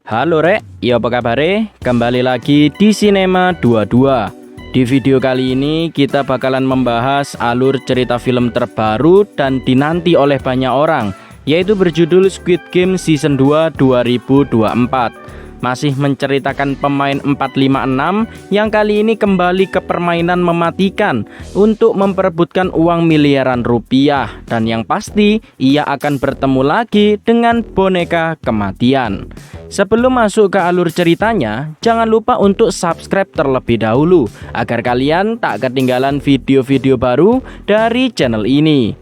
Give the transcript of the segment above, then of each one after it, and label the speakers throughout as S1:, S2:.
S1: Halo Rek, ya apa kabar? Kembali lagi di Cinema 22. Di video kali ini kita bakalan membahas alur cerita film terbaru dan dinanti oleh banyak orang, yaitu berjudul Squid Game Season 2 2024. Masih menceritakan pemain 456 yang kali ini kembali ke permainan mematikan untuk memperebutkan uang miliaran rupiah. Dan yang pasti ia akan bertemu lagi dengan boneka kematian. Sebelum masuk ke alur ceritanya, jangan lupa untuk subscribe terlebih dahulu agar kalian tak ketinggalan video-video baru dari channel ini.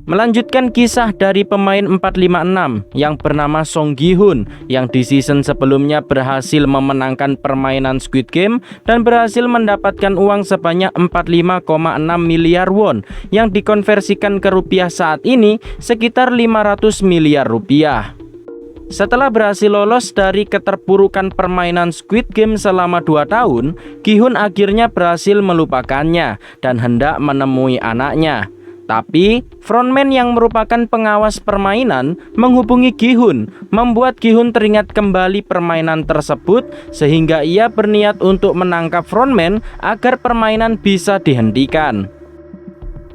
S1: Melanjutkan kisah dari pemain 456 yang bernama Song Gi-hun yang di season sebelumnya berhasil memenangkan permainan Squid Game dan berhasil mendapatkan uang sebanyak 45,6 miliar won yang dikonversikan ke rupiah saat ini sekitar 500 miliar rupiah. Setelah berhasil lolos dari keterpurukan permainan Squid Game selama 2 tahun, Gi-hun akhirnya berhasil melupakannya dan hendak menemui anaknya. Tapi, frontman yang merupakan pengawas permainan menghubungi Gi-hun, membuat Gi-hun teringat kembali permainan tersebut sehingga ia berniat untuk menangkap frontman agar permainan bisa dihentikan.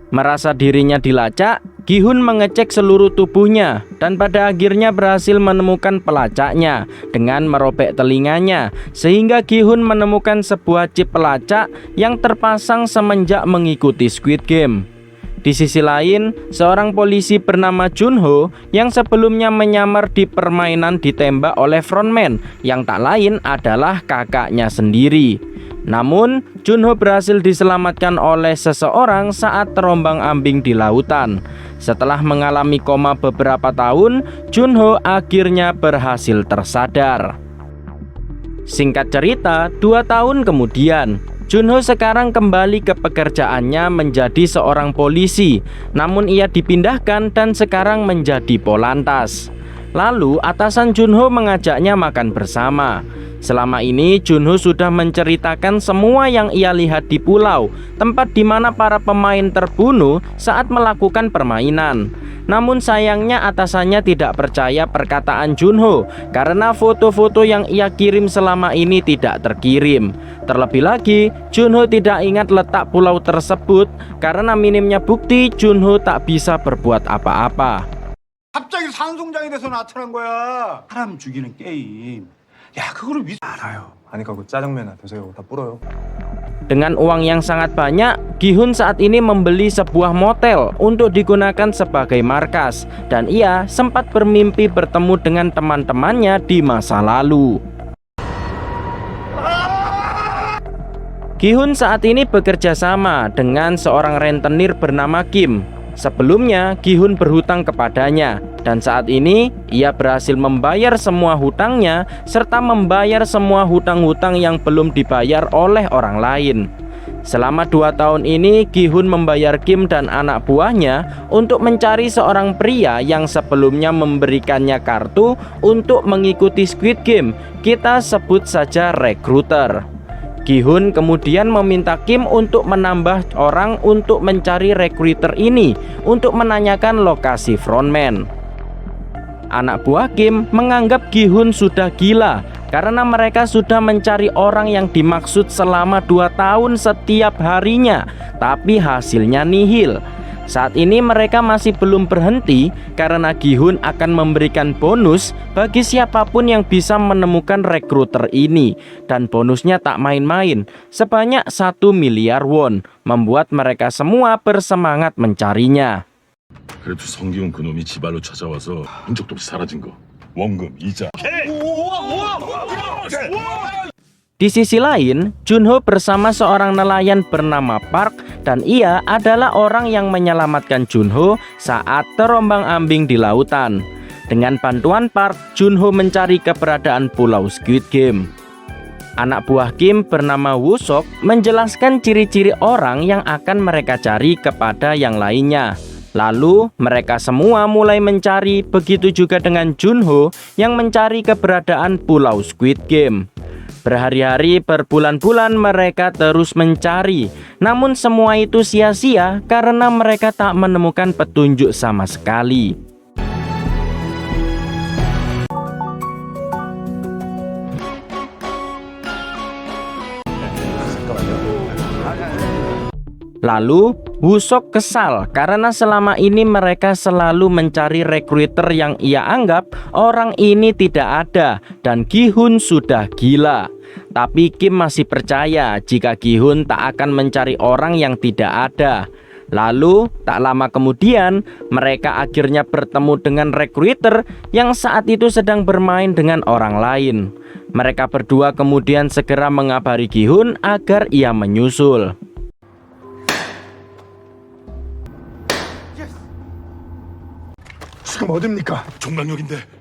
S1: Merasa dirinya dilacak, Gi-hun mengecek seluruh tubuhnya dan pada akhirnya berhasil menemukan pelacaknya dengan merobek telinganya, sehingga Gi-hun menemukan sebuah chip pelacak yang terpasang semenjak mengikuti Squid Game. Di sisi lain, seorang polisi bernama Junho yang sebelumnya menyamar di permainan ditembak oleh frontman yang tak lain adalah kakaknya sendiri. Namun, Junho berhasil diselamatkan oleh seseorang saat terombang-ambing di lautan. Setelah mengalami koma beberapa tahun, Junho akhirnya berhasil tersadar. Singkat cerita, 2 tahun kemudian, Junho sekarang kembali ke pekerjaannya menjadi seorang polisi, namun ia dipindahkan dan sekarang menjadi polantas. Lalu atasan Junho mengajaknya makan bersama. Selama ini Junho sudah menceritakan semua yang ia lihat di pulau, tempat di mana para pemain terbunuh saat melakukan permainan. Namun sayangnya atasannya tidak percaya perkataan Junho karena foto-foto yang ia kirim selama ini tidak terkirim. Terlebih lagi, Junho tidak ingat letak pulau tersebut karena minimnya bukti Junho tak bisa berbuat apa-apa.
S2: 갑자기 산송장이 돼서 나타난 거야. 사람 죽이는 게임. 야, 그거를 알아요. 아니까 그 짜장면이나 드세요. 다 불어요.
S1: Dengan uang yang sangat banyak, Gi-hun saat ini membeli sebuah motel untuk digunakan sebagai markas dan ia sempat bermimpi bertemu dengan teman-temannya di masa lalu. Gi-hun saat ini bekerja sama dengan seorang rentenir bernama Kim. Sebelumnya, Gi-hun berhutang kepadanya dan saat ini ia berhasil membayar semua hutangnya serta membayar semua hutang-hutang yang belum dibayar oleh orang lain. Selama 2 tahun ini, Gi-hun membayar Kim dan anak buahnya untuk mencari seorang pria yang sebelumnya memberikannya kartu untuk mengikuti Squid Game. Kita sebut saja rekruter. Gi-hun kemudian meminta Kim untuk menambah orang untuk mencari rekruter ini untuk menanyakan lokasi frontman. Anak buah Kim menganggap Gi-hun sudah gila karena mereka sudah mencari orang yang dimaksud selama 2 tahun setiap harinya, tapi hasilnya nihil. Saat ini mereka masih belum berhenti karena Gi-hun akan memberikan bonus bagi siapapun yang bisa menemukan rekruter ini. Dan bonusnya tak main-main, sebanyak 1 miliar won, membuat mereka semua bersemangat mencarinya.
S3: 그래도 성기훈 그놈이 지발로 찾아와서 본 적도 없이 사라진 거. 원금, 이자.
S1: Di sisi lain, Junho bersama seorang nelayan bernama Park dan ia adalah orang yang menyelamatkan Junho saat terombang-ambing di lautan. Dengan bantuan Park, Junho mencari keberadaan pulau Squid Game. Anak buah Kim bernama Woo-sok menjelaskan ciri-ciri orang yang akan mereka cari kepada yang lainnya. Lalu mereka semua mulai mencari, begitu juga dengan Junho yang mencari keberadaan Pulau Squid Game. Berhari-hari, berbulan-bulan mereka terus mencari, namun semua itu sia-sia karena mereka tak menemukan petunjuk sama sekali. Lalu Woo-sok kesal karena selama ini mereka selalu mencari rekruter yang ia anggap orang ini tidak ada dan Gi-hun sudah gila. Tapi Kim masih percaya jika Gi-hun tak akan mencari orang yang tidak ada. Lalu tak lama kemudian mereka akhirnya bertemu dengan rekruter yang saat itu sedang bermain dengan orang lain. Mereka berdua kemudian segera mengabari Gi-hun agar ia menyusul.
S2: 지금 어딥니까?
S3: 종락역인데.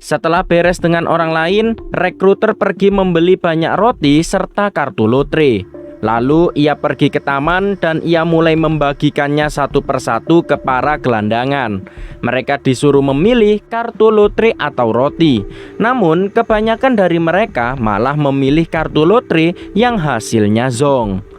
S1: Setelah beres dengan orang lain, rekruter pergi membeli banyak roti serta kartu lotre. Lalu ia pergi ke taman dan ia mulai membagikannya satu persatu ke para gelandangan. Mereka disuruh memilih kartu lotre atau roti. Namun kebanyakan dari mereka malah memilih kartu lotre yang hasilnya zong.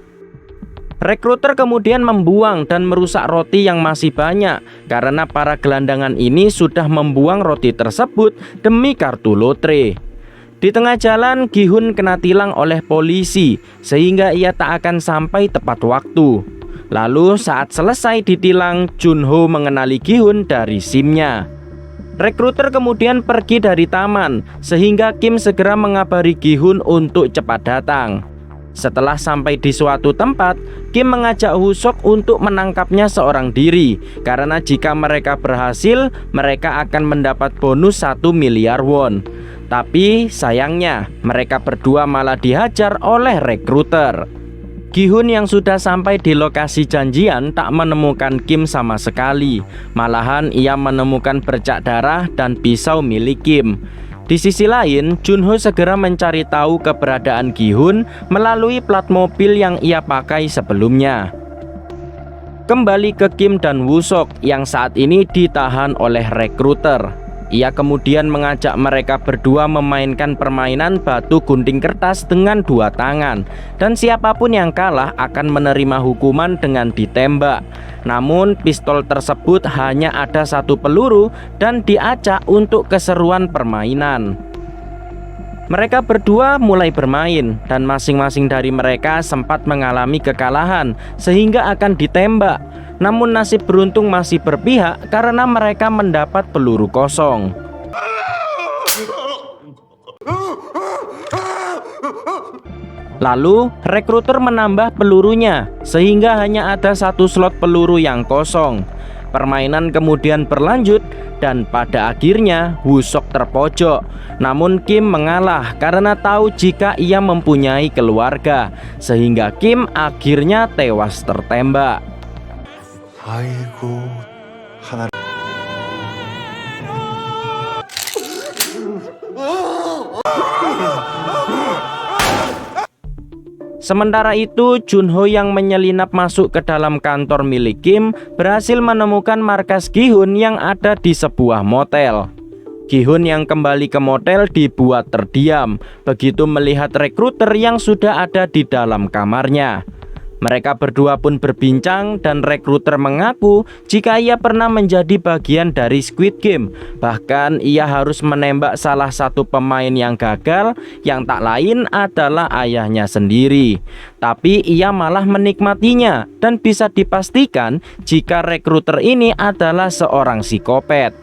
S1: Rekruter kemudian membuang dan merusak roti yang masih banyak karena para gelandangan ini sudah membuang roti tersebut demi kartu lotre. Di tengah jalan, Gi-hun kena tilang oleh polisi sehingga ia tak akan sampai tepat waktu. Lalu saat selesai ditilang, Junho mengenali Gi-hun dari SIM-nya. Rekruter kemudian pergi dari taman sehingga Kim segera mengabari Gi-hun untuk cepat datang. Setelah sampai di suatu tempat, Kim mengajak Woo-sok untuk menangkapnya seorang diri karena jika mereka berhasil, mereka akan mendapat bonus 1 miliar won. Tapi sayangnya, mereka berdua malah dihajar oleh rekruter. Gi-hun yang sudah sampai di lokasi janjian tak menemukan Kim sama sekali. Malahan ia menemukan bercak darah dan pisau milik Kim. Di sisi lain, Junho segera mencari tahu keberadaan Gi-hun melalui plat mobil yang ia pakai sebelumnya. Kembali ke Kim dan Woo-sok yang saat ini ditahan oleh rekruter. Ia kemudian mengajak mereka berdua memainkan permainan batu gunting kertas dengan 2 tangan. Dan siapapun yang kalah akan menerima hukuman dengan ditembak. Namun pistol tersebut hanya ada 1 peluru dan diacak untuk keseruan permainan. Mereka berdua mulai bermain dan masing-masing dari mereka sempat mengalami kekalahan sehingga akan ditembak. Namun nasib beruntung masih berpihak karena mereka mendapat peluru kosong. Lalu rekruter menambah pelurunya sehingga hanya ada 1 slot peluru yang kosong. Permainan kemudian berlanjut dan pada akhirnya Woo-sok terpojok. Namun Kim mengalah karena tahu jika ia mempunyai keluarga, sehingga Kim akhirnya tewas tertembak.
S2: 아이고 하나.
S1: Sementara itu, Junho yang menyelinap masuk ke dalam kantor milik Kim berhasil menemukan markas Gi-hun yang ada di sebuah motel. Gi-hun yang kembali ke motel dibuat terdiam begitu melihat rekruter yang sudah ada di dalam kamarnya. Mereka berdua pun berbincang dan rekruter mengaku jika ia pernah menjadi bagian dari Squid Game. Bahkan ia harus menembak salah satu pemain yang gagal yang tak lain adalah ayahnya sendiri. Tapi ia malah menikmatinya dan bisa dipastikan jika rekruter ini adalah seorang psikopat.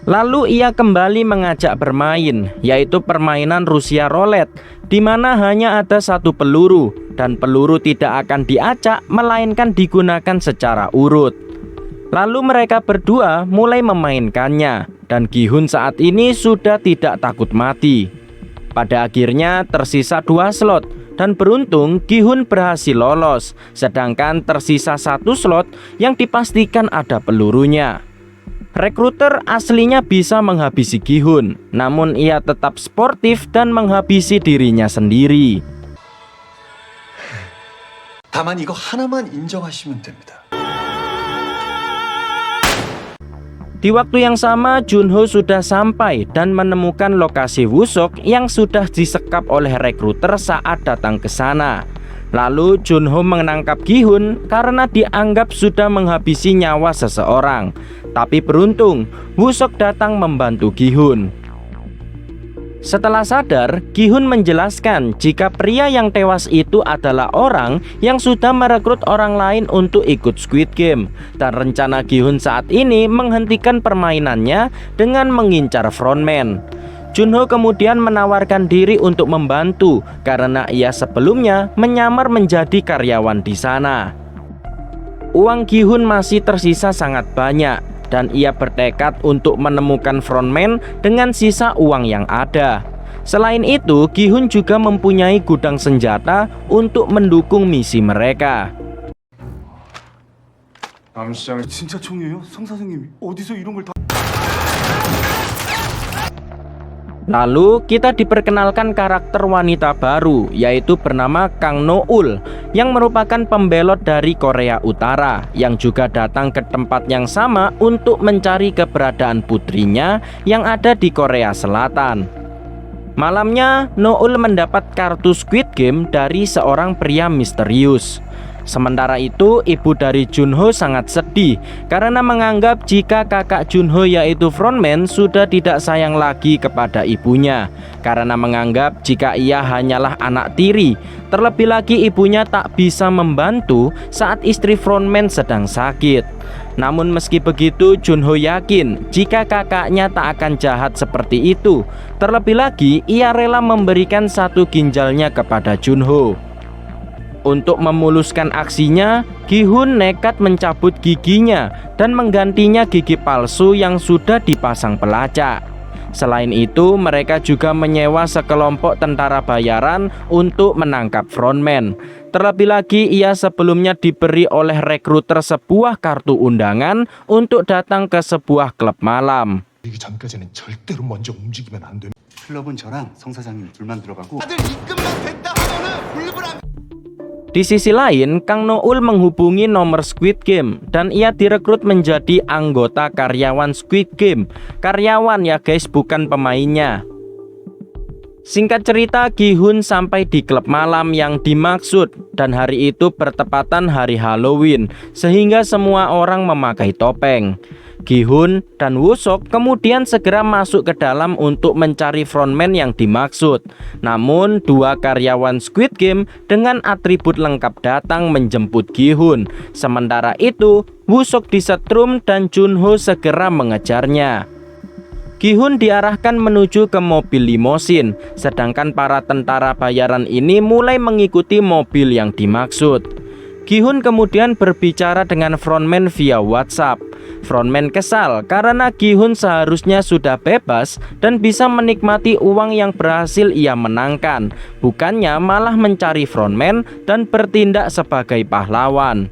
S1: Lalu ia kembali mengajak bermain, yaitu permainan Rusia Roulette, di mana hanya ada 1 peluru dan peluru tidak akan diacak melainkan digunakan secara urut. Lalu mereka berdua mulai memainkannya dan Gi-hun saat ini sudah tidak takut mati. Pada akhirnya tersisa 2 slot dan beruntung Gi-hun berhasil lolos, sedangkan tersisa 1 slot yang dipastikan ada pelurunya. Rekruter aslinya bisa menghabisi Gi-hun, namun ia tetap sportif dan menghabisi dirinya sendiri.
S2: 다만 이거 하나만 인정하시면 됩니다.
S1: Di waktu yang sama, Junho sudah sampai dan menemukan lokasi Wusok yang sudah disekap oleh rekruter saat datang ke sana. Lalu Junho menangkap Gi-hun karena dianggap sudah menghabisi nyawa seseorang. Tapi beruntung, Wusok datang membantu Gi-hun. Setelah sadar, Gi-hun menjelaskan jika pria yang tewas itu adalah orang yang sudah merekrut orang lain untuk ikut Squid Game. Dan rencana Gi-hun saat ini menghentikan permainannya dengan mengincar frontman. Junho kemudian menawarkan diri untuk membantu karena ia sebelumnya menyamar menjadi karyawan di sana. Uang Gi-hun masih tersisa sangat banyak dan ia bertekad untuk menemukan frontman dengan sisa uang yang ada. Selain itu, Gi-hun juga mempunyai gudang senjata untuk mendukung misi mereka.
S2: 남시장이 진짜 총이에요? 성사장님이 어디서 이런 걸 다...
S1: Lalu kita diperkenalkan karakter wanita baru, yaitu bernama Kang No-ul, yang merupakan pembelot dari Korea Utara, yang juga datang ke tempat yang sama untuk mencari keberadaan putrinya yang ada di Korea Selatan. Malamnya, No-ul mendapat kartu Squid Game dari seorang pria misterius. Sementara itu, ibu dari Junho sangat sedih karena menganggap jika kakak Junho yaitu frontman sudah tidak sayang lagi kepada ibunya, karena menganggap jika ia hanyalah anak tiri. Terlebih lagi ibunya tak bisa membantu saat istri frontman sedang sakit. Namun meski begitu, Junho yakin jika kakaknya tak akan jahat seperti itu. Terlebih lagi ia rela memberikan satu ginjalnya kepada Junho. Untuk memuluskan aksinya, Gi-hun nekat mencabut giginya dan menggantinya gigi palsu yang sudah dipasang pelacak. Selain itu, mereka juga menyewa sekelompok tentara bayaran untuk menangkap frontman. Terlebih lagi, ia sebelumnya diberi oleh rekruter sebuah kartu undangan untuk datang ke sebuah klub malam.
S4: 이기 전까지는 절대로 먼저 움직이면 안 돼.
S2: 클럽은 저랑 성 사장님 둘만 들어가고 다들 입금만 됐다 하면은 불불안.
S1: Di sisi lain, Kang No-ul menghubungi nomor Squid Game dan ia direkrut menjadi anggota karyawan Squid Game. Karyawan ya guys, bukan pemainnya. Singkat cerita, Gi-hun sampai di klub malam yang dimaksud dan hari itu bertepatan hari Halloween sehingga semua orang memakai topeng. Gi-hun dan Wusok kemudian segera masuk ke dalam untuk mencari frontman yang dimaksud. Namun dua karyawan Squid Game dengan atribut lengkap datang menjemput Gi-hun. Sementara itu Wusok disetrum dan Junho segera mengejarnya. Gi-hun diarahkan menuju ke mobil limosin, sedangkan para tentara bayaran ini mulai mengikuti mobil yang dimaksud. Gi-hun kemudian berbicara dengan frontman via WhatsApp. Frontman kesal karena Gi-hun seharusnya sudah bebas dan bisa menikmati uang yang berhasil ia menangkan, bukannya malah mencari frontman dan bertindak sebagai pahlawan.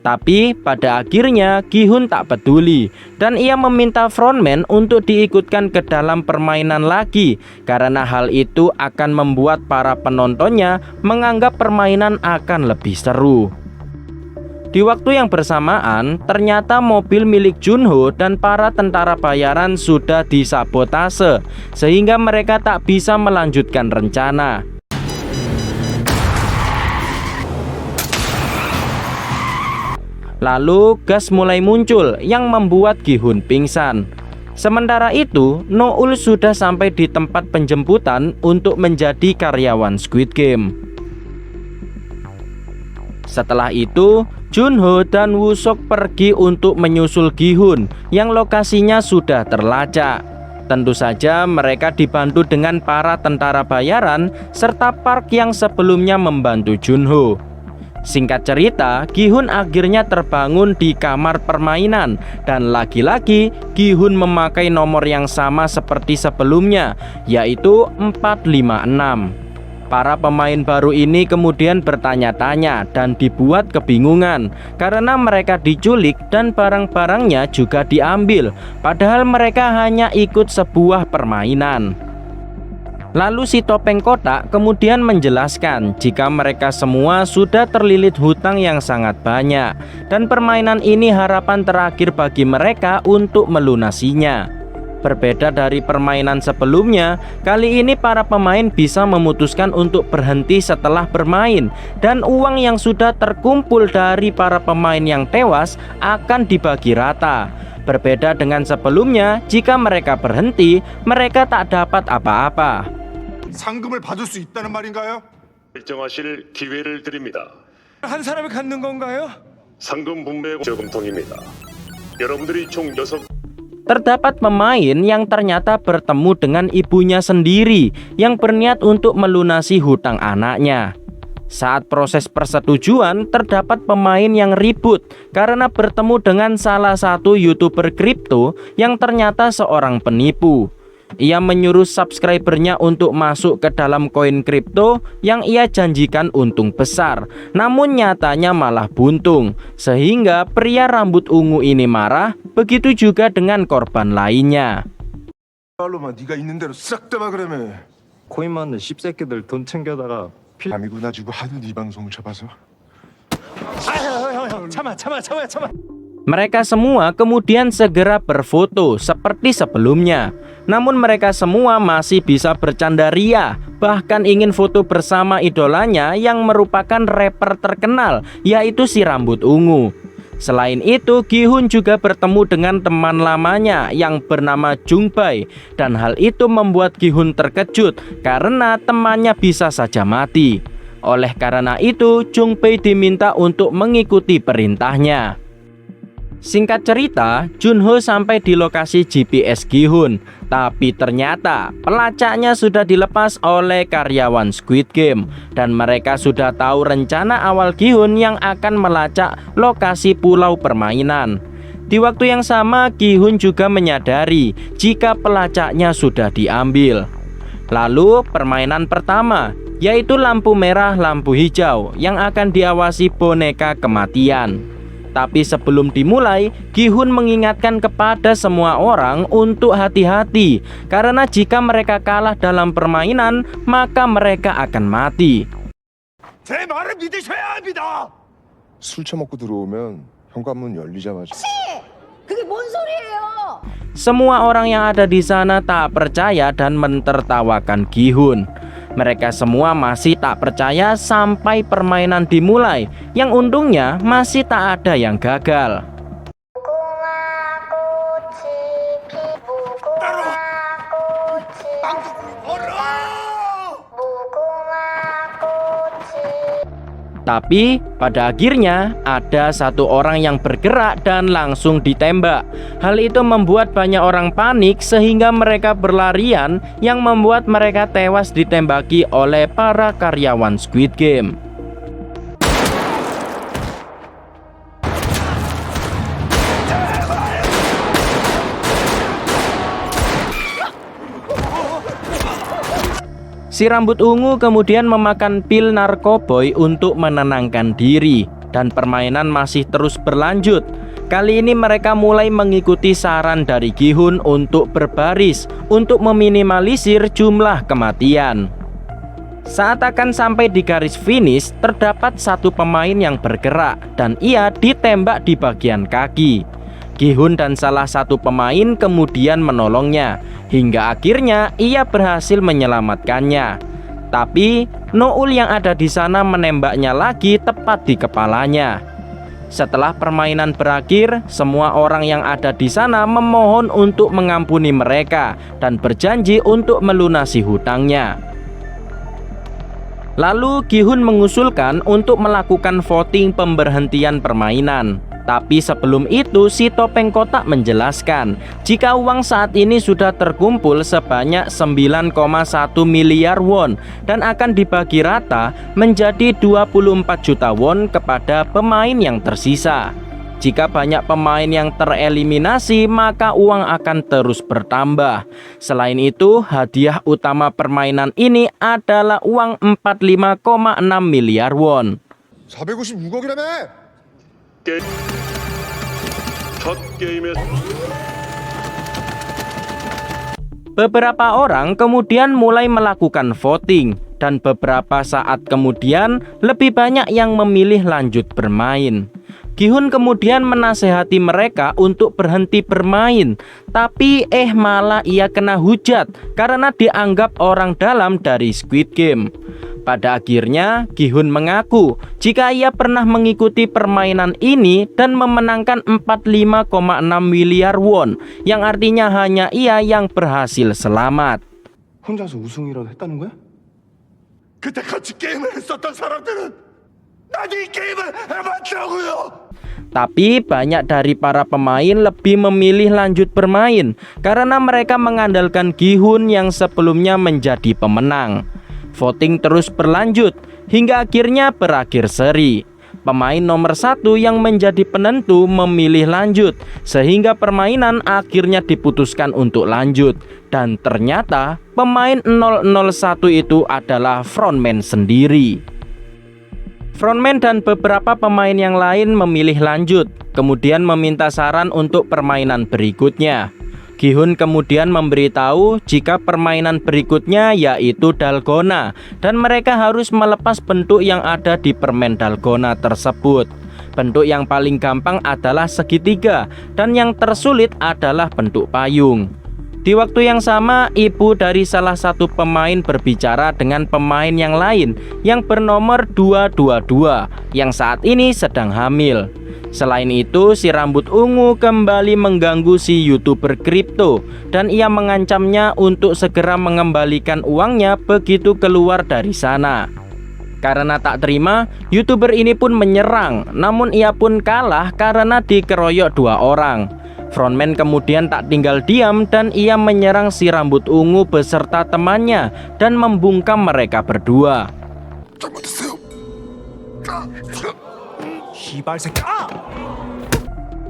S1: Tapi pada akhirnya Gi-hun tak peduli dan ia meminta frontman untuk diikutkan ke dalam permainan lagi, karena hal itu akan membuat para penontonnya menganggap permainan akan lebih seru. Di waktu yang bersamaan, ternyata mobil milik Junho dan para tentara bayaran sudah disabotase, sehingga mereka tak bisa melanjutkan rencana. Lalu gas mulai muncul yang membuat Gi-hun pingsan. Sementara itu, No-ul sudah sampai di tempat penjemputan untuk menjadi karyawan Squid Game. Setelah itu, Junho dan Wusok pergi untuk menyusul Gi-hun yang lokasinya sudah terlacak. Tentu saja mereka dibantu dengan para tentara bayaran serta Park yang sebelumnya membantu Junho. Singkat cerita, Gi-hun akhirnya terbangun di kamar permainan dan lagi-lagi Gi-hun memakai nomor yang sama seperti sebelumnya, yaitu 456. Para pemain baru ini kemudian bertanya-tanya dan dibuat kebingungan karena mereka diculik dan barang-barangnya juga diambil, padahal mereka hanya ikut sebuah permainan. Lalu si topeng kotak kemudian menjelaskan jika mereka semua sudah terlilit hutang yang sangat banyak dan permainan ini harapan terakhir bagi mereka untuk melunasinya. Berbeda dari permainan sebelumnya, kali ini para pemain bisa memutuskan untuk berhenti setelah bermain dan uang yang sudah terkumpul dari para pemain yang tewas akan dibagi rata. Berbeda dengan sebelumnya, jika mereka berhenti, mereka tak dapat apa-apa.
S2: 상금을 받을 수 있다는 말인가요?
S5: 결정하실 기회를 드립니다.
S2: 한 사람이 갖는 건가요?
S5: 상금 분배 저금통입니다. 여러분들이 총 6.
S1: Terdapat pemain yang ternyata bertemu dengan ibunya sendiri yang berniat untuk melunasi hutang anaknya. Saat proses persetujuan, terdapat pemain yang ribut karena bertemu dengan salah satu YouTuber kripto yang ternyata seorang penipu. Ia menyuruh subscribernya untuk masuk ke dalam koin kripto yang ia janjikan untung besar, namun nyatanya malah buntung, sehingga pria rambut ungu ini marah. Begitu juga dengan korban lainnya.
S4: 말로만 네가 있는 대로 싹 대봐 그러면.
S6: 코인 많은 씹새끼들 돈 챙겨다가
S4: 남이구나 주고 하도 네 방송을 쳐봐서.
S2: 형, 참아.
S1: Mereka semua kemudian segera berfoto seperti sebelumnya. Namun mereka semua masih bisa bercanda ria, bahkan ingin foto bersama idolanya yang merupakan rapper terkenal, yaitu si rambut ungu. Selain itu, Gi-hun juga bertemu dengan teman lamanya yang bernama Jung-bae, dan hal itu membuat Gi-hun terkejut karena temannya bisa saja mati. Oleh karena itu, Jung-bae diminta untuk mengikuti perintahnya. Singkat cerita, Junho sampai di lokasi GPS Gi-hun, tapi ternyata pelacaknya sudah dilepas oleh karyawan Squid Game dan mereka sudah tahu rencana awal Gi-hun yang akan melacak lokasi pulau permainan. Di waktu yang sama, Gi-hun juga menyadari jika pelacaknya sudah diambil. Lalu permainan pertama, yaitu lampu merah lampu hijau yang akan diawasi boneka kematian. Tapi sebelum dimulai, Gi-hun mengingatkan kepada semua orang untuk hati-hati karena jika mereka kalah dalam permainan, maka mereka akan mati.
S2: 제 말을 믿으셔야 합니다.
S4: 술 처먹고 들어오면 현관문 열리자마자
S7: 그게 뭔 소리예요?
S1: Semua orang yang ada di sana tak percaya dan mentertawakan Gi-hun. Mereka semua masih tak percaya sampai permainan dimulai, yang untungnya masih tak ada yang gagal. Tapi pada akhirnya ada satu orang yang bergerak dan langsung ditembak. Hal itu membuat banyak orang panik sehingga mereka berlarian yang membuat mereka tewas ditembaki oleh para karyawan Squid Game. Si rambut ungu kemudian memakan pil narkoboy untuk menenangkan diri dan permainan masih terus berlanjut. Kali ini mereka mulai mengikuti saran dari Gi-hun untuk berbaris untuk meminimalisir jumlah kematian. Saat akan sampai di garis finish, terdapat satu pemain yang bergerak dan ia ditembak di bagian kaki. Gi-hun dan salah satu pemain kemudian menolongnya hingga akhirnya ia berhasil menyelamatkannya. Tapi Noul yang ada di sana menembaknya lagi tepat di kepalanya. Setelah permainan berakhir, semua orang yang ada di sana memohon untuk mengampuni mereka dan berjanji untuk melunasi hutangnya. Lalu Gi-hun mengusulkan untuk melakukan voting pemberhentian permainan. Tapi sebelum itu si topeng kotak menjelaskan jika uang saat ini sudah terkumpul sebanyak 9,1 miliar won dan akan dibagi rata menjadi 24 juta won kepada pemain yang tersisa. Jika banyak pemain yang tereliminasi, maka uang akan terus bertambah. Selain itu, hadiah utama permainan ini adalah uang 45,6 miliar won.
S4: 456억이라며?
S5: 첫 게임에
S1: Beberapa orang kemudian mulai melakukan voting, dan beberapa saat kemudian lebih banyak yang memilih lanjut bermain. Gi-hun kemudian menasehati mereka untuk berhenti bermain, tapi malah ia kena hujat karena dianggap orang dalam dari Squid Game. Pada akhirnya Gi-hun mengaku jika ia pernah mengikuti permainan ini dan memenangkan 45,6 miliar won, yang artinya hanya ia yang berhasil selamat.
S2: 혼자서 우승이라도 했다는 거야? 그때 같이 게임을 했었던 사람들은 나도 이 게임을 해봤다고요.
S1: Tapi banyak dari para pemain lebih memilih lanjut bermain karena mereka mengandalkan Gi-hun yang sebelumnya menjadi pemenang. Voting terus berlanjut hingga akhirnya berakhir seri. Pemain nomor 1 yang menjadi penentu memilih lanjut, sehingga permainan akhirnya diputuskan untuk lanjut. Dan ternyata pemain 001 itu adalah frontman sendiri. Frontman dan beberapa pemain yang lain memilih lanjut, kemudian meminta saran untuk permainan berikutnya. Gi-hun kemudian memberitahu jika permainan berikutnya yaitu dalgona, dan mereka harus melepas bentuk yang ada di permen dalgona tersebut. Bentuk yang paling gampang adalah segitiga, dan yang tersulit adalah bentuk payung. Di waktu yang sama, ibu dari salah satu pemain berbicara dengan pemain yang lain yang bernomor 222 yang saat ini sedang hamil. Selain itu, si rambut ungu kembali mengganggu si YouTuber kripto dan ia mengancamnya untuk segera mengembalikan uangnya begitu keluar dari sana. Karena tak terima, YouTuber ini pun menyerang, namun ia pun kalah karena dikeroyok 2 orang. Frontman kemudian tak tinggal diam dan ia menyerang si rambut ungu beserta temannya dan membungkam mereka berdua.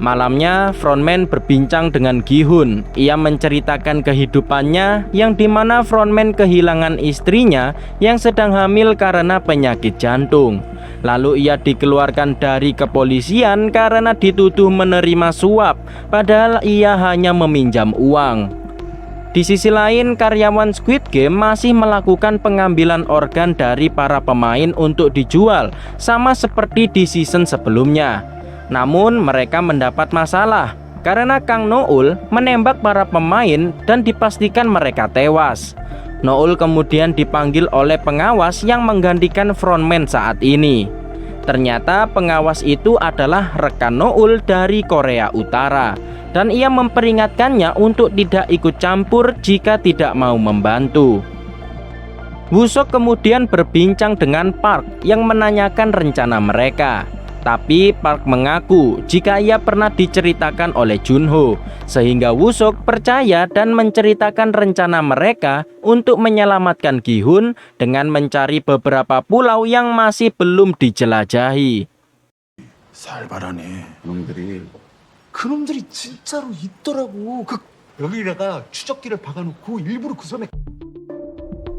S1: Malamnya, frontman berbincang dengan Gi-hun. Ia menceritakan kehidupannya yang dimana frontman kehilangan istrinya yang sedang hamil karena penyakit jantung. Lalu ia dikeluarkan dari kepolisian karena dituduh menerima suap, padahal ia hanya meminjam uang. Di sisi lain, karyawan Squid Game masih melakukan pengambilan organ dari para pemain untuk dijual, sama seperti di season sebelumnya. Namun mereka mendapat masalah karena Kang Noul menembak para pemain dan dipastikan mereka tewas. Noul kemudian dipanggil oleh pengawas yang menggantikan frontman saat ini. Ternyata pengawas itu adalah rekan Noul dari Korea Utara, dan ia memperingatkannya untuk tidak ikut campur jika tidak mau membantu. Woo-seok kemudian berbincang dengan Park yang menanyakan rencana mereka. Tapi Park mengaku jika ia pernah diceritakan oleh Junho, sehingga Woo-seok percaya dan menceritakan rencana mereka untuk menyelamatkan Gi-hun dengan mencari beberapa pulau yang masih belum dijelajahi.
S2: 살벌하네 놈들이. 그놈들이 진짜로 있더라고. 여기다가 추적기를 박아놓고 일부러 그 섬에.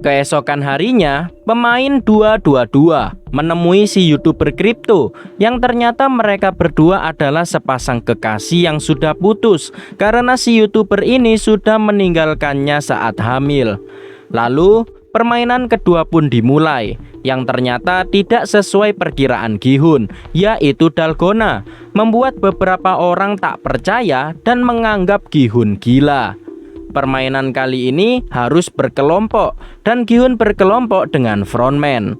S1: Keesokan harinya, pemain 222 menemui si YouTuber kripto yang ternyata mereka berdua adalah sepasang kekasih yang sudah putus karena si YouTuber ini sudah meninggalkannya saat hamil. Lalu, permainan kedua pun dimulai, yang ternyata tidak sesuai perkiraan Gi-hun, yaitu dalgona, membuat beberapa orang tak percaya dan menganggap Gi-hun gila. Permainan kali ini harus berkelompok dan Gi-hun berkelompok dengan frontman.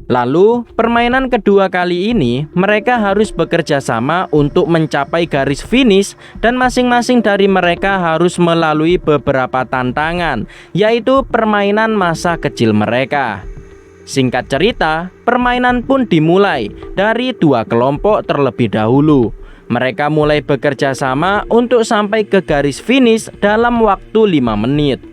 S1: Lalu permainan kedua kali ini mereka harus bekerja sama untuk mencapai garis finish dan masing-masing dari mereka harus melalui beberapa tantangan, yaitu permainan masa kecil mereka. Singkat cerita, permainan pun dimulai dari 2 kelompok terlebih dahulu. Mereka mulai bekerja sama untuk sampai ke garis finish dalam waktu 5 menit.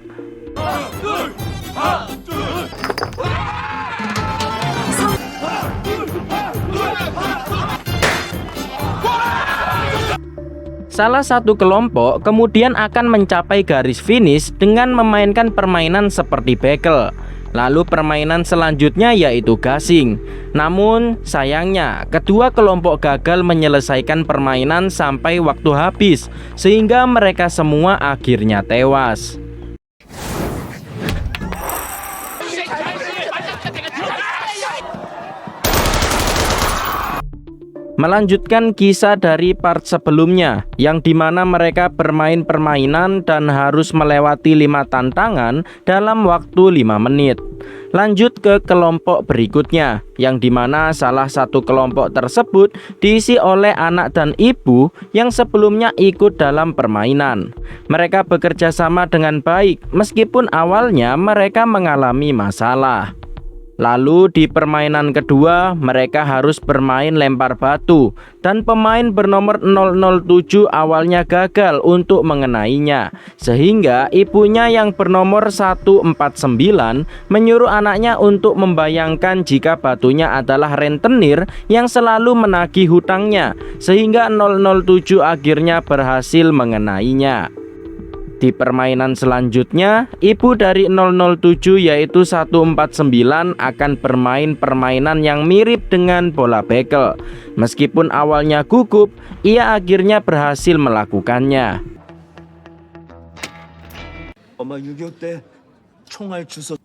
S1: Salah satu kelompok kemudian akan mencapai garis finish dengan memainkan permainan seperti bekel. Lalu permainan selanjutnya yaitu gasing. Namun sayangnya kedua kelompok gagal menyelesaikan permainan sampai waktu habis, sehingga mereka semua akhirnya tewas. Melanjutkan kisah dari part sebelumnya, yang dimana mereka bermain permainan dan harus melewati 5 tantangan dalam waktu 5 menit. Lanjut ke kelompok berikutnya, yang dimana salah satu kelompok tersebut diisi oleh anak dan ibu yang sebelumnya ikut dalam permainan. Mereka bekerja sama dengan baik, meskipun awalnya mereka mengalami masalah. Lalu di permainan kedua, mereka harus bermain lempar batu, dan pemain bernomor 007 awalnya gagal untuk mengenainya, sehingga ibunya yang bernomor 149 menyuruh anaknya untuk membayangkan jika batunya adalah rentenir yang selalu menagih hutangnya, sehingga 007 akhirnya berhasil mengenainya. Di permainan selanjutnya, ibu dari 007 yaitu 149 akan bermain permainan yang mirip dengan bola bekel. Meskipun awalnya gugup, ia akhirnya berhasil melakukannya.
S2: 엄마 6.25 때 총알 주워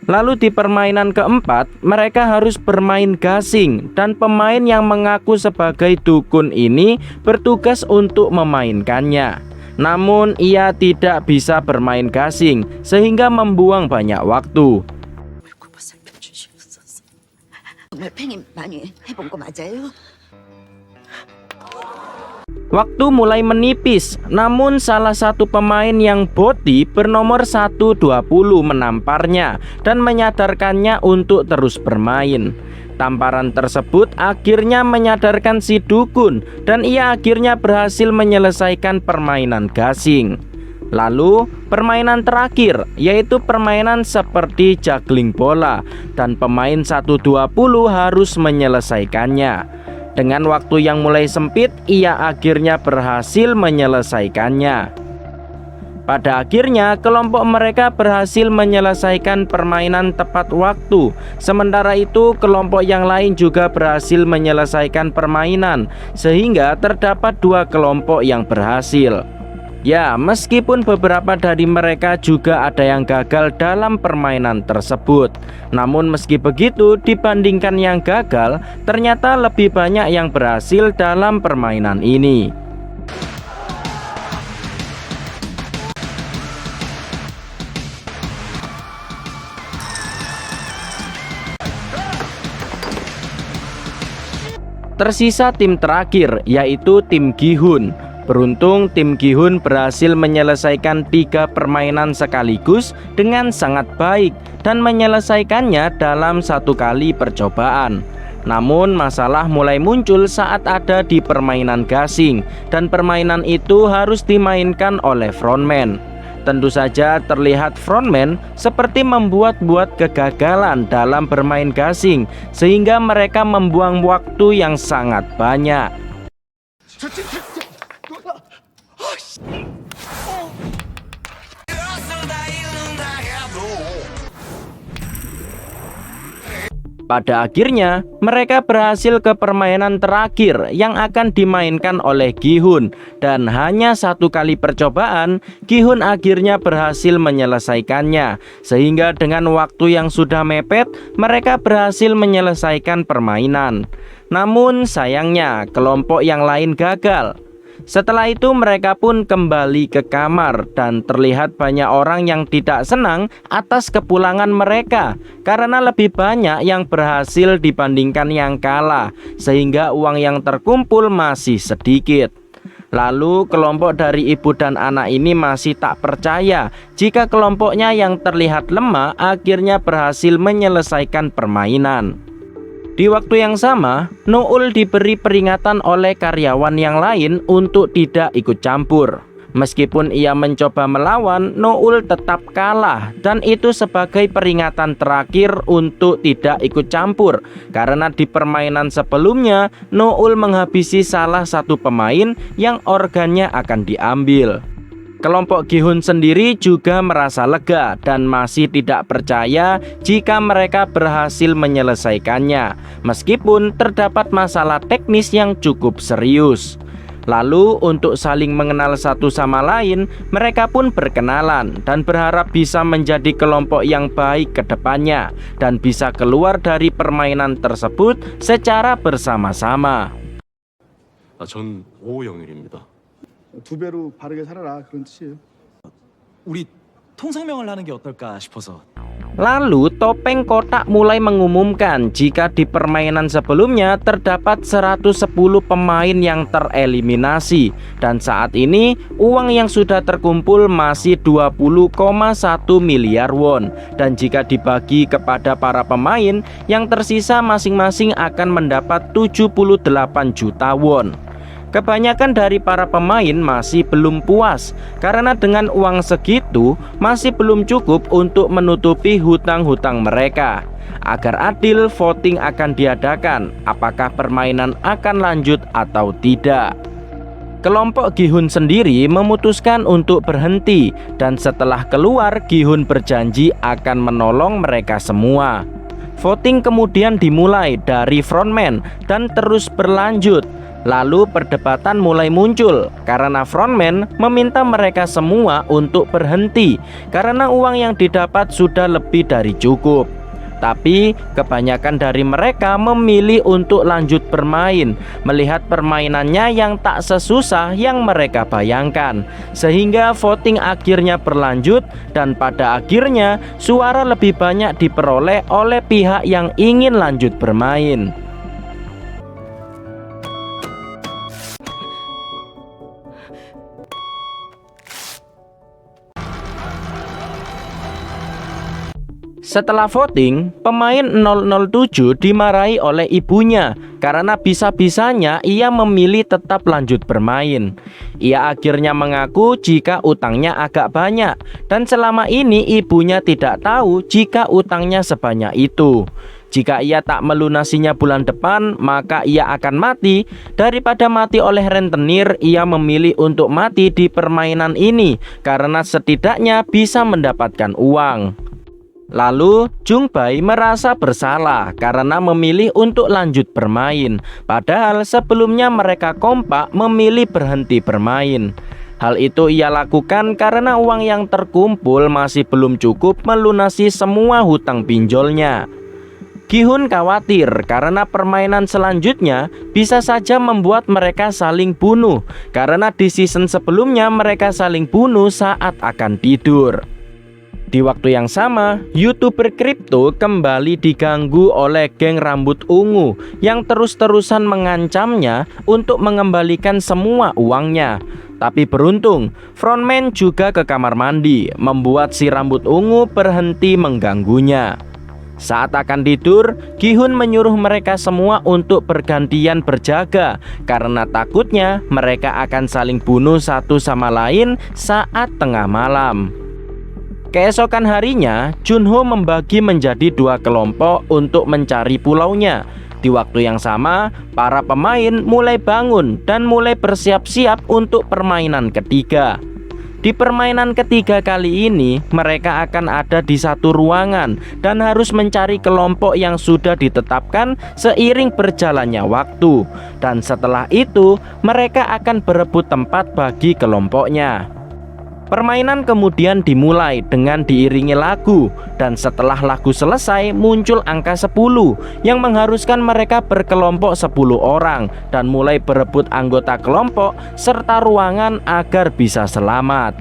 S1: Lalu di permainan keempat, mereka harus bermain gasing, dan pemain yang mengaku sebagai dukun ini bertugas untuk memainkannya. Namun ia tidak bisa bermain gasing, sehingga membuang banyak waktu.
S7: 정말 팽이 많이 해본 거 맞아요?
S1: Waktu mulai menipis, namun salah satu pemain yang boti bernomor 120 menamparnya dan menyadarkannya untuk terus bermain. Tamparan tersebut akhirnya menyadarkan si dukun, dan ia akhirnya berhasil menyelesaikan permainan gasing. Lalu permainan terakhir, yaitu permainan seperti juggling bola, dan pemain 120 harus menyelesaikannya. Dengan waktu yang mulai sempit, ia akhirnya berhasil menyelesaikannya. Pada akhirnya, kelompok mereka berhasil menyelesaikan permainan tepat waktu. Sementara itu, kelompok yang lain juga berhasil menyelesaikan permainan, sehingga terdapat 2 kelompok yang berhasil. Ya, meskipun beberapa dari mereka juga ada yang gagal dalam permainan tersebut. Namun meski begitu, dibandingkan yang gagal, ternyata lebih banyak yang berhasil dalam permainan ini. Tersisa tim terakhir, yaitu tim Gi-hun. Beruntung tim Gi-hun berhasil menyelesaikan 3 permainan sekaligus dengan sangat baik dan menyelesaikannya dalam 1 kali percobaan. Namun masalah mulai muncul saat ada di permainan gasing, dan permainan itu harus dimainkan oleh frontman. Tentu saja terlihat frontman seperti membuat-buat kegagalan dalam bermain gasing, sehingga mereka membuang waktu yang sangat banyak. Pada akhirnya, mereka berhasil ke permainan terakhir yang akan dimainkan oleh Gi-hun, dan hanya 1 kali percobaan, Gi-hun akhirnya berhasil menyelesaikannya, sehingga dengan waktu yang sudah mepet, mereka berhasil menyelesaikan permainan. Namun sayangnya, kelompok yang lain gagal. Setelah itu mereka pun kembali ke kamar, dan terlihat banyak orang yang tidak senang atas kepulangan mereka karena lebih banyak yang berhasil dibandingkan yang kalah, sehingga uang yang terkumpul masih sedikit. Lalu kelompok dari ibu dan anak ini masih tak percaya jika kelompoknya yang terlihat lemah akhirnya berhasil menyelesaikan permainan. Di waktu yang sama, Noul diberi peringatan oleh karyawan yang lain untuk tidak ikut campur. Meskipun ia mencoba melawan, Noul tetap kalah, dan itu sebagai peringatan terakhir untuk tidak ikut campur. Karena di permainan sebelumnya, Noul menghabisi salah satu pemain yang organnya akan diambil. Kelompok Gi-hun sendiri juga merasa lega dan masih tidak percaya jika mereka berhasil menyelesaikannya, meskipun terdapat masalah teknis yang cukup serius. Lalu untuk saling mengenal satu sama lain, mereka pun berkenalan dan berharap bisa menjadi kelompok yang baik ke depannya dan bisa keluar dari permainan tersebut secara bersama-sama.
S8: 전 오영일입니다.
S9: 두 배로 바르게 살아라 그런 뜻이에요.
S10: 우리 통성명을 하는 게 어떨까 싶어서.
S1: Lalu Topeng Kotak mulai mengumumkan jika di permainan sebelumnya terdapat 110 pemain yang tereliminasi dan saat ini uang yang sudah terkumpul masih 20,1 miliar won dan jika dibagi kepada para pemain yang tersisa masing-masing akan mendapat 78 juta won. Kebanyakan dari para pemain masih belum puas karena dengan uang segitu masih belum cukup untuk menutupi hutang-hutang mereka. Agar adil, voting akan diadakan apakah permainan akan lanjut atau tidak. Kelompok Gi-hun sendiri memutuskan untuk berhenti dan setelah keluar Gi-hun berjanji akan menolong mereka semua. Voting kemudian dimulai dari frontman dan terus berlanjut. Lalu perdebatan mulai muncul karena frontman meminta mereka semua untuk berhenti karena uang yang didapat sudah lebih dari cukup. Tapi kebanyakan dari mereka memilih untuk lanjut bermain melihat permainannya yang tak sesusah yang mereka bayangkan. Sehingga voting akhirnya berlanjut dan pada akhirnya suara lebih banyak diperoleh oleh pihak yang ingin lanjut bermain. Setelah voting, pemain 007 dimarahi oleh ibunya karena bisa-bisanya ia memilih tetap lanjut bermain. Ia akhirnya mengaku jika utangnya agak banyak dan selama ini ibunya tidak tahu jika utangnya sebanyak itu. Jika ia tak melunasinya bulan depan, maka ia akan mati. Daripada mati oleh rentenir, ia memilih untuk mati di permainan ini karena setidaknya bisa mendapatkan uang. Lalu Jung Bae merasa bersalah karena memilih untuk lanjut bermain, padahal sebelumnya mereka kompak memilih berhenti bermain. Hal itu ia lakukan karena uang yang terkumpul masih belum cukup melunasi semua hutang pinjolnya. Gi-hun khawatir karena permainan selanjutnya bisa saja membuat mereka saling bunuh karena di season sebelumnya mereka saling bunuh saat akan tidur. Di waktu yang sama, YouTuber kripto kembali diganggu oleh geng rambut ungu yang terus-terusan mengancamnya untuk mengembalikan semua uangnya. Tapi beruntung, frontman juga ke kamar mandi, membuat si rambut ungu berhenti mengganggunya. Saat akan tidur, Gi-hun menyuruh mereka semua untuk bergantian berjaga karena takutnya mereka akan saling bunuh satu sama lain saat tengah malam. Keesokan harinya, Junho membagi menjadi dua kelompok untuk mencari pulaunya. Di waktu yang sama, para pemain mulai bangun dan mulai bersiap-siap untuk permainan ketiga. Di permainan ketiga kali ini, mereka akan ada di satu ruangan dan harus mencari kelompok yang sudah ditetapkan seiring berjalannya waktu. Dan setelah itu, mereka akan berebut tempat bagi kelompoknya. Permainan kemudian dimulai dengan diiringi lagu dan setelah lagu selesai muncul angka 10 yang mengharuskan mereka berkelompok 10 orang dan mulai berebut anggota kelompok serta ruangan agar bisa selamat.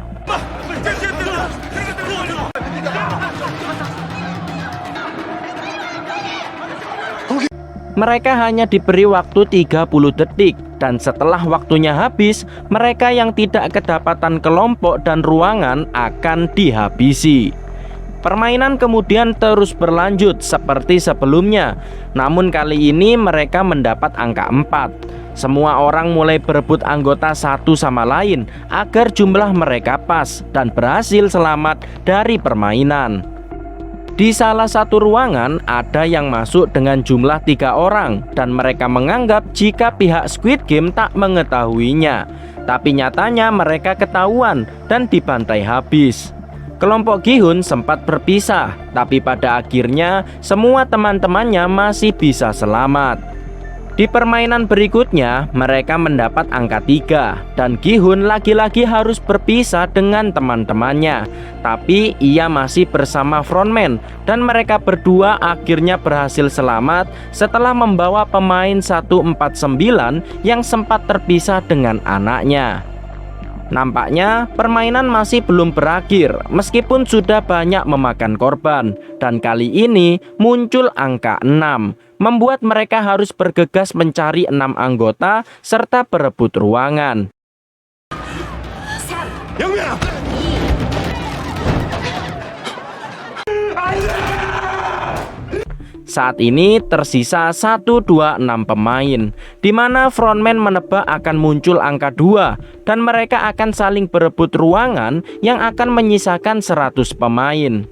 S1: Mereka hanya diberi waktu 30 detik dan setelah waktunya habis, mereka yang tidak kedapatan kelompok dan ruangan akan dihabisi. Permainan kemudian terus berlanjut seperti sebelumnya, namun kali ini mereka mendapat angka 4. Semua orang mulai berebut anggota satu sama lain agar jumlah mereka pas dan berhasil selamat dari permainan. Di salah satu ruangan ada yang masuk dengan jumlah 3 orang dan mereka menganggap jika pihak Squid Game tak mengetahuinya. Tapi nyatanya mereka ketahuan dan dibantai habis. Kelompok Gi-hun sempat berpisah, tapi pada akhirnya semua teman-temannya masih bisa selamat. Di permainan berikutnya, mereka mendapat angka 3 dan Gi-hun lagi-lagi harus berpisah dengan teman-temannya. Tapi ia masih bersama frontman dan mereka berdua akhirnya berhasil selamat setelah membawa pemain 149 yang sempat terpisah dengan anaknya. Nampaknya permainan masih belum berakhir meskipun sudah banyak memakan korban, dan kali ini muncul angka 6, membuat mereka harus bergegas mencari 6 anggota serta berebut ruangan.
S2: 영민아!
S1: Saat ini tersisa 1, 2, 6 pemain, di mana frontman menebak akan muncul angka 2 dan mereka akan saling berebut ruangan yang akan menyisakan 100 pemain.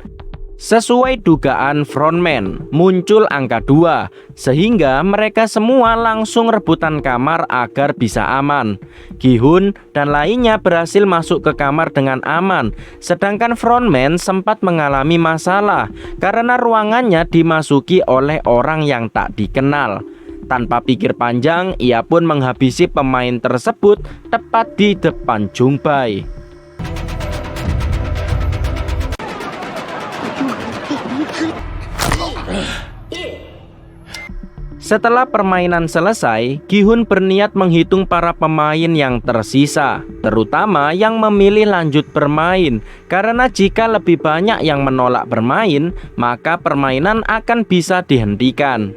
S1: Sesuai dugaan frontman, muncul angka 2 sehingga mereka semua langsung rebutan kamar agar bisa aman. Gi-hun dan lainnya berhasil masuk ke kamar dengan aman, sedangkan frontman sempat mengalami masalah karena ruangannya dimasuki oleh orang yang tak dikenal. Tanpa pikir panjang, ia pun menghabisi pemain tersebut tepat di depan Jung-bae. Setelah permainan selesai, Gi-hun berniat menghitung para pemain yang tersisa, terutama yang memilih lanjut bermain, karena jika lebih banyak yang menolak bermain, maka permainan akan bisa dihentikan.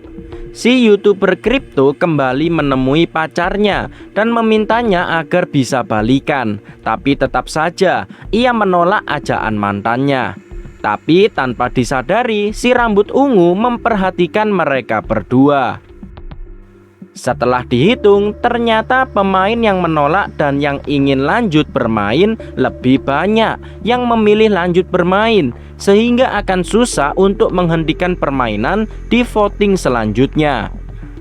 S1: Si YouTuber kripto kembali menemui pacarnya dan memintanya agar bisa balikan, tapi tetap saja ia menolak ajakan mantannya. Tapi tanpa disadari, si rambut ungu memperhatikan mereka berdua. Setelah dihitung, ternyata pemain yang menolak dan yang ingin lanjut bermain lebih banyak yang memilih lanjut bermain, sehingga akan susah untuk menghentikan permainan di voting selanjutnya.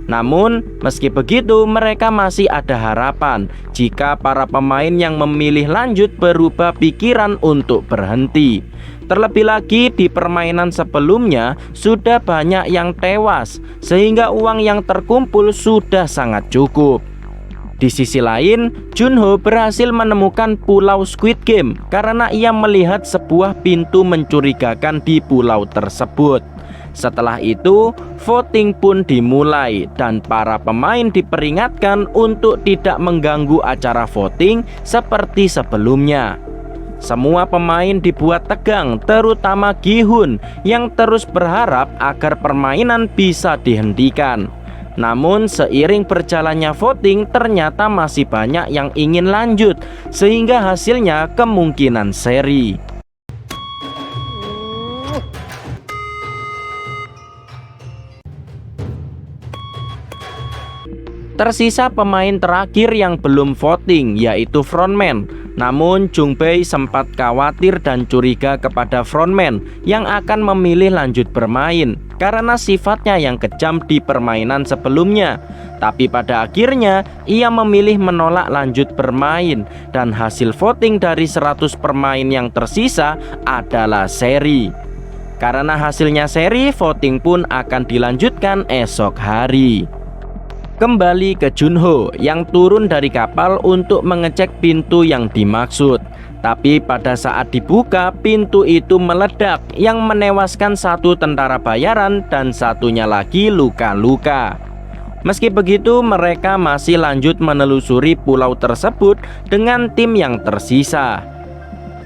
S1: Namun, meski begitu, mereka masih ada harapan jika para pemain yang memilih lanjut berubah pikiran untuk berhenti. Terlebih lagi di permainan sebelumnya sudah banyak yang tewas, sehingga uang yang terkumpul sudah sangat cukup. Di sisi lain, Junho berhasil menemukan pulau Squid Game karena ia melihat sebuah pintu mencurigakan di pulau tersebut. Setelah itu, voting pun dimulai dan para pemain diperingatkan untuk tidak mengganggu acara voting seperti sebelumnya. Semua pemain dibuat tegang, terutama Gi-hun yang terus berharap agar permainan bisa dihentikan. Namun seiring berjalannya voting, ternyata masih banyak yang ingin lanjut, sehingga hasilnya kemungkinan seri. Tersisa pemain terakhir yang belum voting, yaitu frontman. Namun Jung-bae sempat khawatir dan curiga kepada frontman yang akan memilih lanjut bermain karena sifatnya yang kejam di permainan sebelumnya. Tapi pada akhirnya ia memilih menolak lanjut bermain, dan hasil voting dari 100 pemain yang tersisa adalah seri. Karena hasilnya seri, voting pun akan dilanjutkan esok hari. Kembali ke Junho yang turun dari kapal untuk mengecek pintu yang dimaksud. Tapi pada saat dibuka, pintu itu meledak yang menewaskan satu tentara bayaran dan satunya lagi luka-luka. Meski begitu, mereka masih lanjut menelusuri pulau tersebut dengan tim yang tersisa.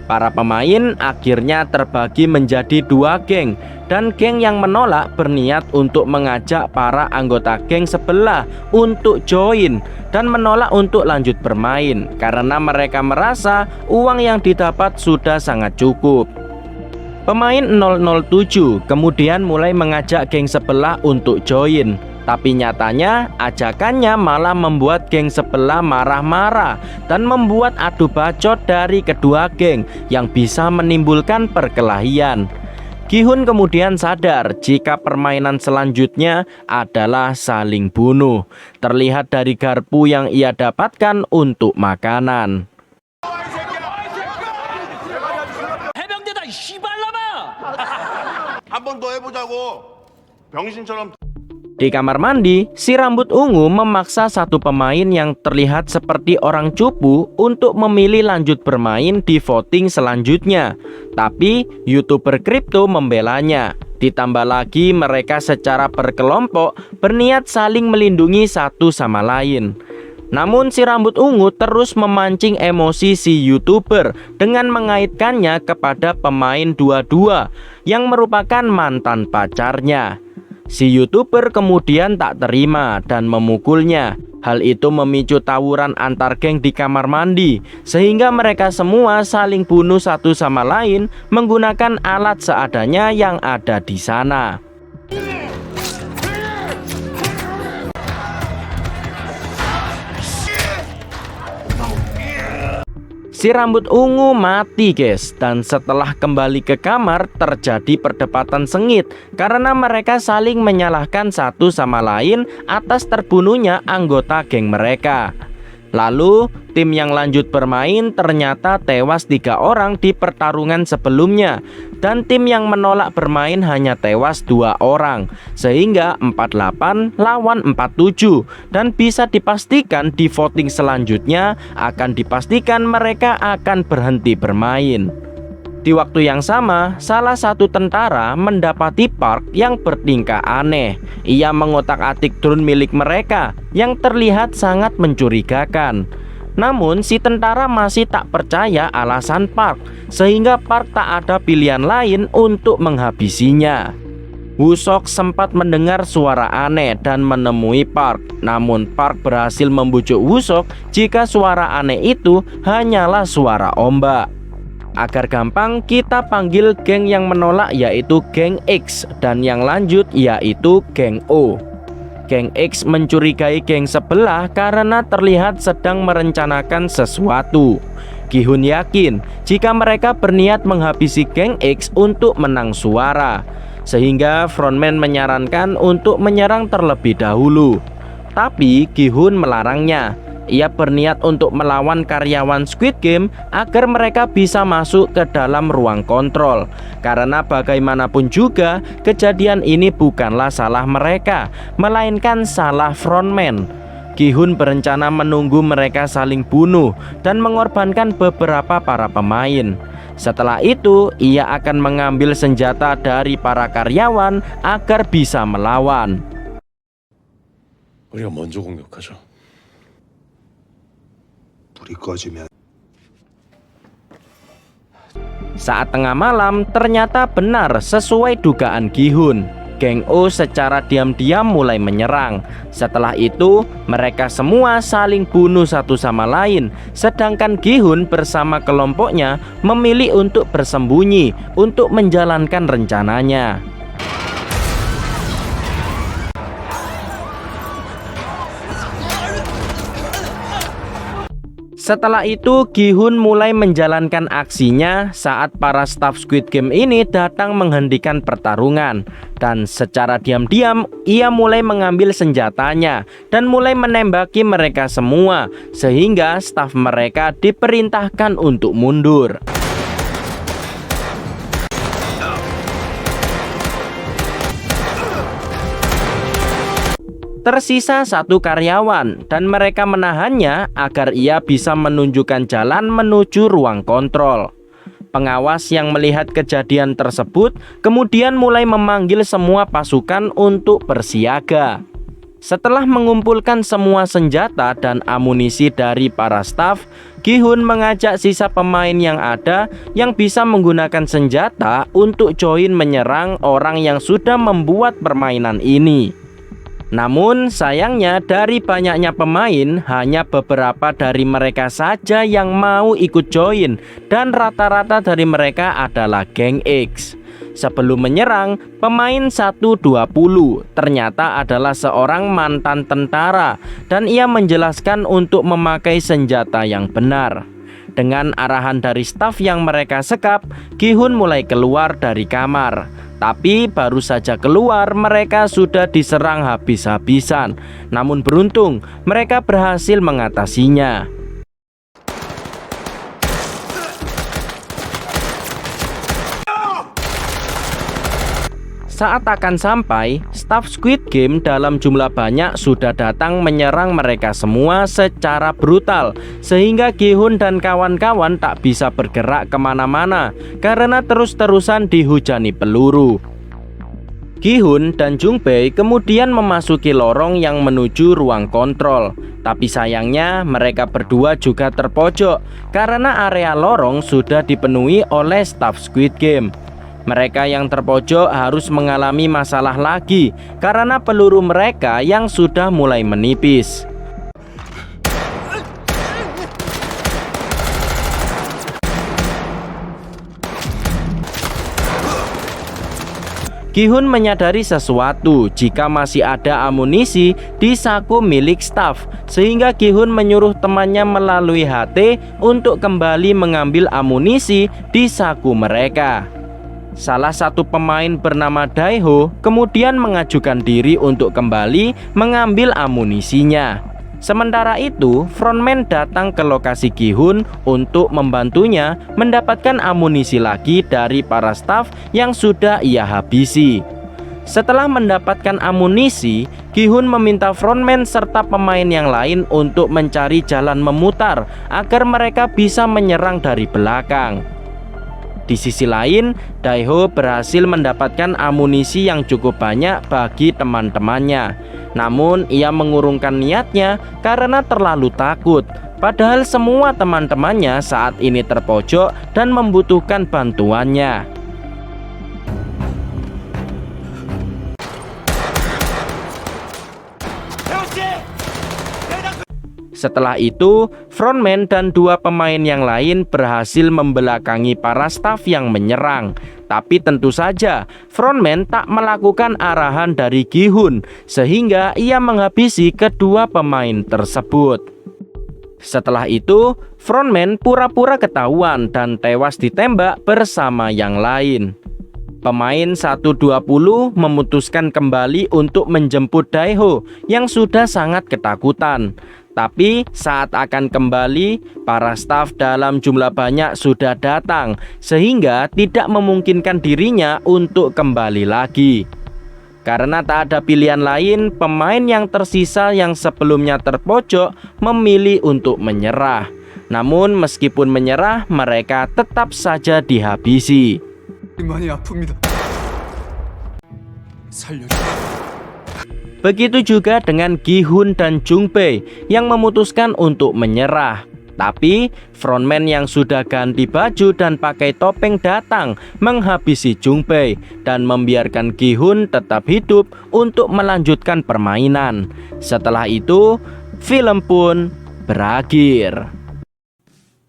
S1: Para pemain akhirnya terbagi menjadi 2 geng, dan geng yang menolak berniat untuk mengajak para anggota geng sebelah untuk join dan menolak untuk lanjut bermain karena mereka merasa uang yang didapat sudah sangat cukup. Pemain 007 kemudian mulai mengajak geng sebelah untuk join. Tapi nyatanya ajakannya malah membuat geng sebelah marah-marah dan membuat adu bacot dari kedua geng yang bisa menimbulkan perkelahian. Gi-hun kemudian sadar jika permainan selanjutnya adalah saling bunuh. Terlihat dari garpu yang ia dapatkan untuk makanan.
S10: 해병대다 이 씨발놈아!
S2: 한 번 더 해보자고. 병신처럼.
S1: Di kamar mandi, si rambut ungu memaksa satu pemain yang terlihat seperti orang cupu untuk memilih lanjut bermain di voting selanjutnya. Tapi YouTuber kripto membelanya. Ditambah lagi mereka secara berkelompok berniat saling melindungi satu sama lain. Namun si rambut ungu terus memancing emosi si YouTuber dengan mengaitkannya kepada pemain 22 yang merupakan mantan pacarnya. Si YouTuber kemudian tak terima dan memukulnya. Hal itu memicu tawuran antar geng di kamar mandi, sehingga mereka semua saling bunuh satu sama lain menggunakan alat seadanya yang ada di sana. Si rambut ungu mati guys, dan setelah kembali ke kamar terjadi perdebatan sengit karena mereka saling menyalahkan satu sama lain atas terbunuhnya anggota geng mereka. Lalu tim yang lanjut bermain ternyata tewas 3 orang di pertarungan sebelumnya, dan tim yang menolak bermain hanya tewas 2 orang, sehingga 48 lawan 47, dan bisa dipastikan di voting selanjutnya akan dipastikan mereka akan berhenti bermain. Di waktu yang sama, salah satu tentara mendapati Park yang bertingkah aneh. Ia mengotak-atik drone milik mereka yang terlihat sangat mencurigakan. Namun si tentara masih tak percaya alasan Park, sehingga Park tak ada pilihan lain untuk menghabisinya. Wusok sempat mendengar suara aneh dan menemui Park. Namun Park berhasil membujuk Wusok jika suara aneh itu hanyalah suara ombak. Agar gampang, kita panggil geng yang menolak yaitu geng X, dan yang lanjut yaitu geng O. Geng X mencurigai geng sebelah karena terlihat sedang merencanakan sesuatu. Gi-hun yakin jika mereka berniat menghabisi geng X untuk menang suara, sehingga frontman menyarankan untuk menyerang terlebih dahulu. Tapi Gi-hun melarangnya. Ia berniat untuk melawan karyawan Squid Game agar mereka bisa masuk ke dalam ruang kontrol. Karena bagaimanapun juga, kejadian ini bukanlah salah mereka, melainkan salah frontman. Gi-hun berencana menunggu mereka saling bunuh dan mengorbankan beberapa para pemain. Setelah itu, ia akan mengambil senjata dari para karyawan agar bisa melawan.
S8: 우리가 먼저 공격하죠.
S2: 불이 꺼지면
S1: Saat tengah malam, ternyata benar sesuai dugaan Gi-hun. Geng O secara diam-diam mulai menyerang. Setelah itu, mereka semua saling bunuh satu sama lain. Sedangkan Gi-hun bersama kelompoknya memilih untuk bersembunyi untuk menjalankan rencananya. Setelah itu, Gi-hun mulai menjalankan aksinya saat para staf Squid Game ini datang menghentikan pertarungan. Dan secara diam-diam, ia mulai mengambil senjatanya dan mulai menembaki mereka semua, sehingga staf mereka diperintahkan untuk mundur. Tersisa satu karyawan dan mereka menahannya agar ia bisa menunjukkan jalan menuju ruang kontrol. Pengawas yang melihat kejadian tersebut kemudian mulai memanggil semua pasukan untuk bersiaga. Setelah mengumpulkan semua senjata dan amunisi dari para staf, Gi-hun mengajak sisa pemain yang ada yang bisa menggunakan senjata untuk join menyerang orang yang sudah membuat permainan ini. Namun sayangnya dari banyaknya pemain, hanya beberapa dari mereka saja yang mau ikut join, dan rata-rata dari mereka adalah geng X. Sebelum menyerang, pemain 120 ternyata adalah seorang mantan tentara, dan ia menjelaskan untuk memakai senjata yang benar. Dengan arahan dari staf yang mereka sekap, Gi-hun mulai keluar dari kamar. Tapi baru saja keluar, mereka sudah diserang habis-habisan. Namun beruntung, mereka berhasil mengatasinya. Saat akan sampai, staf Squid Game dalam jumlah banyak sudah datang menyerang mereka semua secara brutal, sehingga Gi-hun dan kawan-kawan tak bisa bergerak kemana-mana karena terus-terusan dihujani peluru. Gi-hun dan Jung-bae kemudian memasuki lorong yang menuju ruang kontrol. Tapi sayangnya mereka berdua juga terpojok karena area lorong sudah dipenuhi oleh staf Squid Game. Mereka yang terpojok harus mengalami masalah lagi karena peluru mereka yang sudah mulai menipis. Gi-hun menyadari sesuatu jika masih ada amunisi di saku milik staf, sehingga Gi-hun menyuruh temannya melalui HT untuk kembali mengambil amunisi di saku mereka. Salah satu pemain bernama Daeho kemudian mengajukan diri untuk kembali mengambil amunisinya. Sementara itu, frontman datang ke lokasi Gi-hun untuk membantunya mendapatkan amunisi lagi dari para staf yang sudah ia habisi. Setelah mendapatkan amunisi, Gi-hun meminta frontman serta pemain yang lain untuk mencari jalan memutar agar mereka bisa menyerang dari belakang. Di sisi lain, Daeho berhasil mendapatkan amunisi yang cukup banyak bagi teman-temannya. Namun ia mengurungkan niatnya karena terlalu takut. Padahal semua teman-temannya saat ini terpojok dan membutuhkan bantuannya. Setelah itu, frontman dan dua pemain yang lain berhasil membelakangi para staf yang menyerang. Tapi tentu saja, frontman tak melakukan arahan dari Gi-hun, sehingga ia menghabisi kedua pemain tersebut. Setelah itu, frontman pura-pura ketahuan dan tewas ditembak bersama yang lain. Pemain 120 memutuskan kembali untuk menjemput Daeho yang sudah sangat ketakutan. Tapi saat akan kembali, para staf dalam jumlah banyak sudah datang, sehingga tidak memungkinkan dirinya untuk kembali lagi. Karena tak ada pilihan lain, pemain yang tersisa yang sebelumnya terpojok memilih untuk menyerah. Namun meskipun menyerah, mereka tetap saja dihabisi. Begitu juga dengan Gi-hun dan Jung-bae yang memutuskan untuk menyerah. Tapi frontman yang sudah ganti baju dan pakai topeng datang menghabisi Jung-bae dan membiarkan Gi-hun tetap hidup untuk melanjutkan permainan. Setelah itu, film pun berakhir.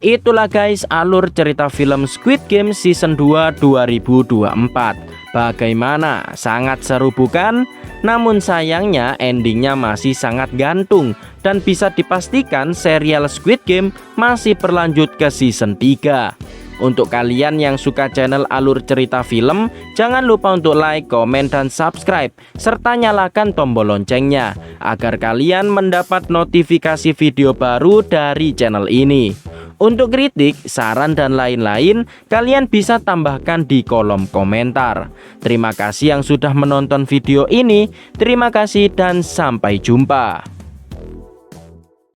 S1: Itulah guys alur cerita film Squid Game Season 2 2024. Bagaimana? Sangat seru bukan? Namun sayangnya endingnya masih sangat gantung dan bisa dipastikan serial Squid Game masih berlanjut ke season 3. Untuk kalian yang suka channel alur cerita film, jangan lupa untuk like, komen, dan subscribe serta nyalakan tombol loncengnya agar kalian mendapat notifikasi video baru dari channel ini. Untuk kritik, saran, dan lain-lain, kalian bisa tambahkan di kolom komentar. Terima kasih yang sudah menonton video ini. Terima kasih dan sampai jumpa.